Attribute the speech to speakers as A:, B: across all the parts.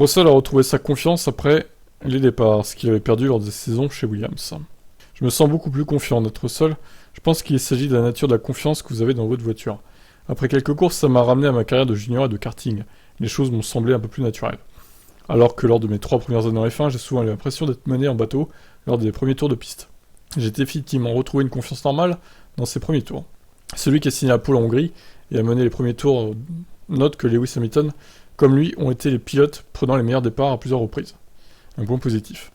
A: Russell a retrouvé sa confiance après les départs, ce qu'il avait perdu lors des saisons chez Williams. Je me sens beaucoup plus confiant d'être Russell. Je pense qu'il s'agit de la nature de la confiance que vous avez dans votre voiture. Après quelques courses, ça m'a ramené à ma carrière de junior et de karting. Les choses m'ont semblé un peu plus naturelles. Alors que lors de mes 3 premières années en F1, j'ai souvent eu l'impression d'être mené en bateau lors des premiers tours de piste. J'ai effectivement retrouvé une confiance normale dans ces premiers tours. Celui qui a signé la pole en Hongrie et a mené les premiers tours note que Lewis Hamilton, comme lui, ont été les pilotes prenant les meilleurs départs à plusieurs reprises. Un point positif.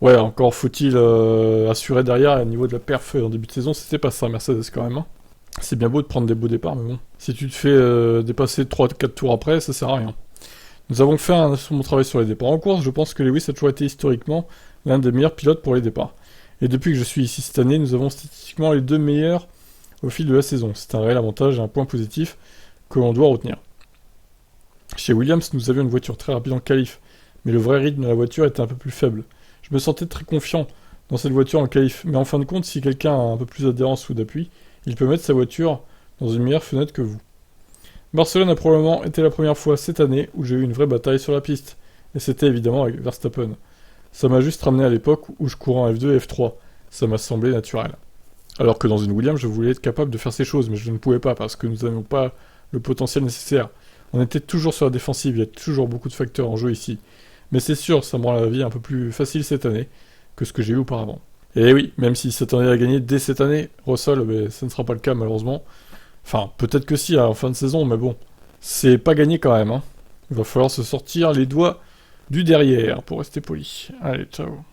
A: Ouais, encore faut-il assurer derrière, au niveau de la perf en début de saison, c'était pas ça, Mercedes quand même. Hein. C'est bien beau de prendre des beaux départs, mais bon. Si tu te fais dépasser 3-4 tours après, ça sert à rien. Nous avons fait un bon travail sur les départs en course, je pense que Lewis a toujours été historiquement l'un des meilleurs pilotes pour les départs. Et depuis que je suis ici cette année, nous avons statistiquement les 2 meilleurs au fil de la saison. C'est un réel avantage et un point positif que l'on doit retenir. Chez Williams, nous avions une voiture très rapide en qualif, mais le vrai rythme de la voiture était un peu plus faible. Je me sentais très confiant dans cette voiture en qualif, mais en fin de compte, si quelqu'un a un peu plus d'adhérence ou d'appui, il peut mettre sa voiture dans une meilleure fenêtre que vous. Barcelone a probablement été la première fois cette année où j'ai eu une vraie bataille sur la piste, et c'était évidemment avec Verstappen. Ça m'a juste ramené à l'époque où je courais en F2 et F3, ça m'a semblé naturel. Alors que dans une Williams, je voulais être capable de faire ces choses, mais je ne pouvais pas parce que nous n'avions pas le potentiel nécessaire. On était toujours sur la défensive, il y a toujours beaucoup de facteurs en jeu ici. Mais c'est sûr, ça me rend la vie un peu plus facile cette année que ce que j'ai eu auparavant. Et oui, même s'il s'attendait à gagner dès cette année, Russell, ça ne sera pas le cas malheureusement. Enfin, peut-être que si, en fin de saison, mais bon. C'est pas gagné quand même, hein. Il va falloir se sortir les doigts du derrière, pour rester poli. Allez, ciao.